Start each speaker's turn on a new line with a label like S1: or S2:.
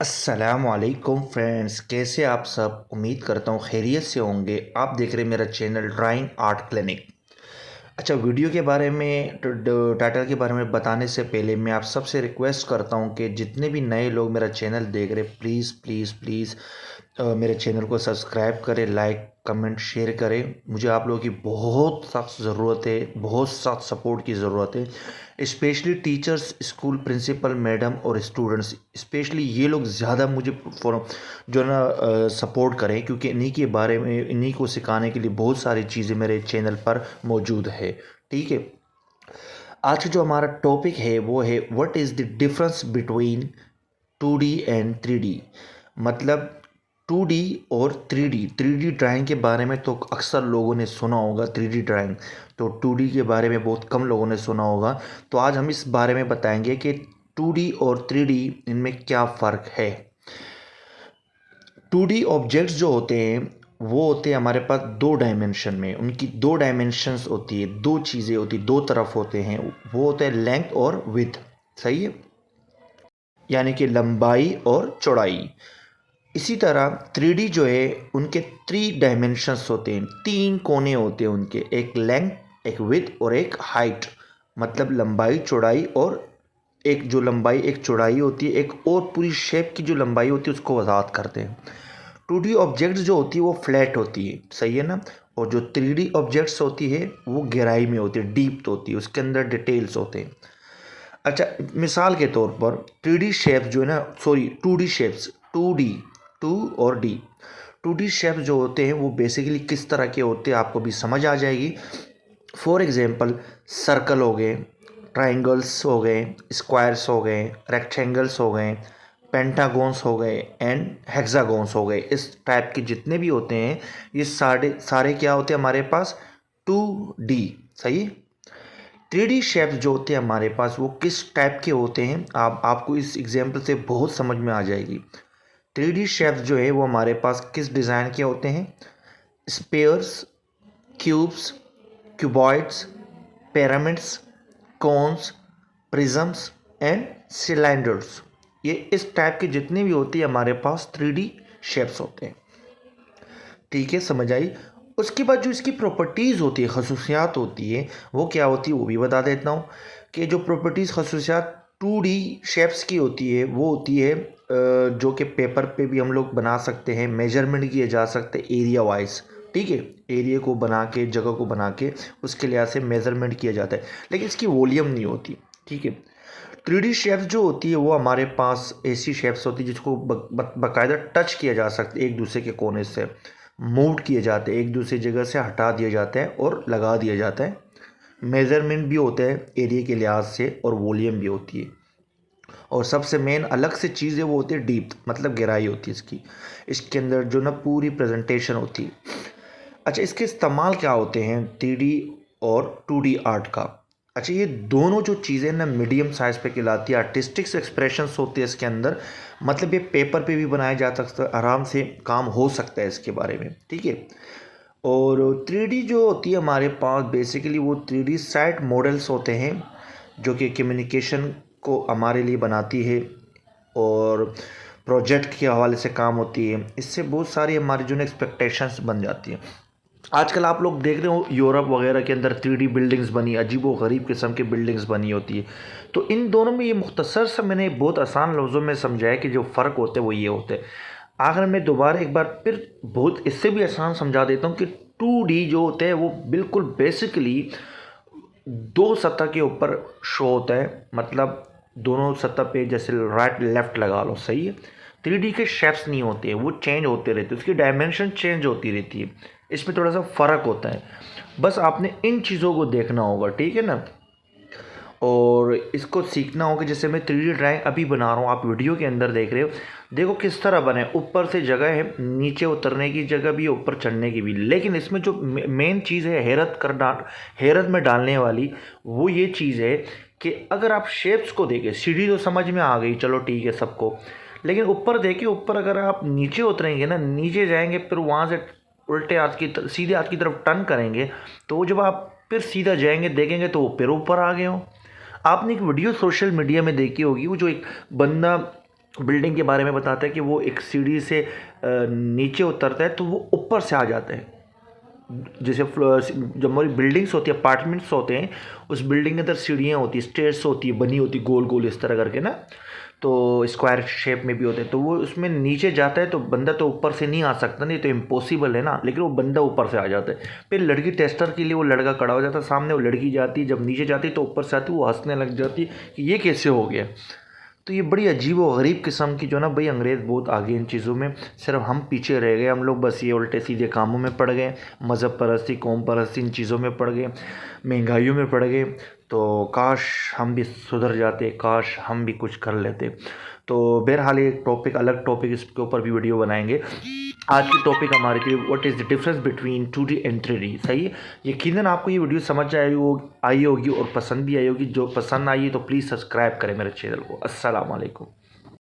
S1: अस्सलामुअलैकुम फ्रेंड्स, कैसे आप सब। उम्मीद करता हूँ खैरियत से होंगे। आप देख रहे हैं मेरा चैनल ड्राइंग आर्ट क्लिनिक। अच्छा, वीडियो के बारे में टाइटल के बारे में बताने से पहले मैं आप सबसे रिक्वेस्ट करता हूँ कि जितने भी नए लोग मेरा चैनल देख रहे, प्लीज़ प्लीज़ प्लीज़ मेरे चैनल को सब्सक्राइब करें, लाइक कमेंट शेयर करें। मुझे आप लोगों की बहुत सख्त ज़रूरत है, बहुत सख्त सपोर्ट की ज़रूरत है। Specially teachers, school principal madam और स्टूडेंट्स, स्पेशली ये लोग ज़्यादा मुझे जो ना सपोर्ट करें, क्योंकि इन्हीं के बारे में, इन्हीं को सिखाने के लिए बहुत सारी चीज़ें मेरे चैनल पर मौजूद है। ठीक है, आज का जो हमारा टॉपिक है वो है what is the difference between 2D and 3D। मतलब 2D और 3D। 3D ड्राइंग के बारे में तो अक्सर लोगों ने सुना होगा, 3D ड्राइंग। तो 2D के बारे में बहुत कम लोगों ने सुना होगा। तो आज हम इस बारे में बताएंगे कि 2D और 3D इनमें क्या फ़र्क है। 2D ऑब्जेक्ट्स जो होते हैं वो होते हैं हमारे पास दो डायमेंशन में। उनकी दो डायमेंशंस होती है, दो चीज़ें होती, दो तरफ होते हैं। वो होते हैं लेंथ और विड्थ। सही है, यानी कि लंबाई और चौड़ाई। इसी तरह 3D जो है उनके 3 डायमेंशंस होते हैं, 3 कोने होते हैं उनके, एक लेंथ, एक विड्थ और एक हाइट। मतलब लंबाई चौड़ाई, और एक जो लंबाई एक चौड़ाई होती है, एक और पूरी शेप की जो लंबाई होती है उसको वजाहत करते हैं। 2D ऑब्जेक्ट्स जो होती है वो फ्लैट होती है, सही है ना। और जो 3D ऑब्जेक्ट्स होती है वो गहराई में होती है, डीप होती है, उसके अंदर डिटेल्स होते हैं। अच्छा, मिसाल के तौर पर 3D शेप्स जो है ना, सॉरी 2D शेप्स, 2D, 2 और D, 2D शेप्स जो होते हैं वो बेसिकली किस तरह के होते हैं आपको भी समझ आ जाएगी। फॉर एग्जांपल, सर्कल हो गए, ट्राइंगल्स हो गए, स्क्वायर्स हो गए, रेक्टेंगल्स हो गए, पेंटागोन्स हो गए एंड हेक्सागोन्स हो गए। इस टाइप के जितने भी होते हैं ये सारे सारे क्या होते हैं हमारे पास, 2D। सही है। 3D शेप्स जो होते हैं हमारे पास वो किस टाइप के होते हैं, आपको इस एग्जांपल से बहुत समझ में आ जाएगी। 3D शेप्स जो है वो हमारे पास किस डिज़ाइन के होते हैं, spheres, cubes, cuboids, pyramids, cones, prisms and cylinders. ये इस टाइप के जितने भी होते हैं हमारे पास 3D शेप्स होते हैं। ठीक है, समझ आई। उसके बाद जो इसकी प्रॉपर्टीज़ होती है, खसूसियात होती है, वो क्या होती है वो भी बता देता हूँ। कि जो प्रॉपर्टीज़ खसूसियात 2D शेप्स की होती है वो होती है जो कि पेपर पे भी हम लोग बना सकते हैं, मेजरमेंट किए जा सकते हैं एरिया वाइज। ठीक है, एरिया को बना के, जगह को बना के उसके लिहाज से मेज़रमेंट किया जाता है, लेकिन इसकी वॉल्यूम नहीं होती। ठीक है। 3D शेप्स जो होती है वो हमारे पास ऐसी शेप्स होती है जिसको बाकायदा टच किया जा सकता है, एक दूसरे के कोने से मूव किए जाते हैं, एक दूसरी जगह से हटा दिए जाते हैं और लगा दिया जाता है। मेज़रमेंट भी होता है एरिया के लिहाज से, और वॉल्यूम भी होती है। और सबसे मेन अलग से चीज़ है वो होती है डीप, मतलब गहराई होती है इसकी। इसके अंदर जो ना पूरी प्रेजेंटेशन होती है। अच्छा, इसके इस्तेमाल क्या होते हैं 3D और 2D आर्ट का। अच्छा, ये दोनों जो चीज़ें ना मीडियम साइज़ पे कहलाती है, आर्टिस्टिक्स एक्सप्रेशंस होते हैं इसके अंदर। मतलब ये पेपर पे भी बनाया जा सकता है, आराम से काम हो सकता है इसके बारे में। ठीक है। और 3D जो होती है हमारे पास बेसिकली वो 3D साइट मॉडल्स होते हैं जो कि कम्युनिकेशन को हमारे लिए बनाती है और प्रोजेक्ट के हवाले से काम होती है। इससे बहुत सारी हमारी जो एक्सपेक्टेशंस बन जाती हैं। आजकल आप लोग देख रहे हो यूरोप वगैरह के अंदर 3D बिल्डिंग्स बनी, अजीब व गरीब किस्म की बिल्डिंग्स बनी होती है। तो इन दोनों में ये मुख्तसर सा मैंने बहुत आसान लफ्ज़ों में समझाया कि जो फ़र्क होते हैं वो ये होते हैं। आखिर में दोबारा एक बार फिर बहुत इससे भी आसान समझा देता हूँ कि 2D जो होते हैं वो बिल्कुल बेसिकली दो सतह के ऊपर शो होता है। मतलब दोनों सतह पे जैसे राइट लेफ़्ट लगा लो, सही है। 3D के शेप्स नहीं होते हैं, वो चेंज होते रहते हैं, उसकी डायमेंशन चेंज होती रहती है। इसमें थोड़ा सा फ़र्क होता है, बस आपने इन चीज़ों को देखना होगा। ठीक है ना। और इसको सीखना होगा। जैसे मैं 3D ड्राइंग अभी बना रहा हूँ, आप वीडियो के अंदर देख रहे हो, देखो किस तरह बने। ऊपर से जगह है, नीचे उतरने की जगह भी, ऊपर चढ़ने की भी। लेकिन इसमें जो मेन चीज़ है हैरत में डालने वाली, वो ये चीज़ है कि अगर आप शेप्स को देखें, सीढ़ी तो समझ में आ गई, चलो ठीक है सबको। लेकिन ऊपर देखिए, ऊपर अगर आप नीचे उतरेंगे ना, नीचे जाएंगे, फिर वहाँ से उल्टे हाथ की सीधे हाथ की तरफ टर्न करेंगे, तो वो जब आप फिर सीधा जाएंगे देखेंगे तो वो फिर ऊपर आ गए हो। आपने एक वीडियो सोशल मीडिया में देखी होगी, वो जो एक बंदा बिल्डिंग के बारे में बताता है कि वो एक सीढ़ी से नीचे उतरता है तो वो ऊपर से आ जाता है। जैसे जब हमारी बिल्डिंग्स होती है, अपार्टमेंट्स होते हैं, उस बिल्डिंग के अंदर सीढ़ियाँ होती है, स्टेयर्स होती है, बनी होती गोल गोल इस तरह करके ना, तो स्क्वायर शेप में भी होते हैं। तो वो उसमें नीचे जाता है तो बंदा तो ऊपर से नहीं आ सकता, नहीं तो इम्पॉसिबल है ना, लेकिन वो बंदा ऊपर से आ जाता है। फिर लड़की टेस्टर के लिए वो लड़का खड़ा हो जाता है सामने, वो लड़की जाती है, जब नीचे जाती है तो ऊपर से आती है, वो हंसने लग जाती है कि ये कैसे हो गया। तो ये बड़ी अजीब व गरीब किस्म की जो ना भाई, अंग्रेज़ बहुत आगे इन चीज़ों में, सिर्फ हम पीछे रह गए। हम लोग बस ये उल्टे सीधे कामों में पड़ गए, मज़हब परस्ती, कौम परस्ती, इन चीज़ों में पड़ गए, महंगाइयों में पड़ गए। तो काश हम भी सुधर जाते, काश हम भी कुछ कर लेते। तो बहरहाल ये टॉपिक, अलग टॉपिक, इसके ऊपर भी वीडियो बनाएंगे। आज की टॉपिक हमारी थी what is the difference between 2D and 3D। सही है, यकीनन आपको ये वीडियो समझ आई होगी और पसंद भी आई होगी। जो पसंद आई है तो प्लीज़ सब्सक्राइब करें मेरे चैनल को। अस्सलाम वालेकुम।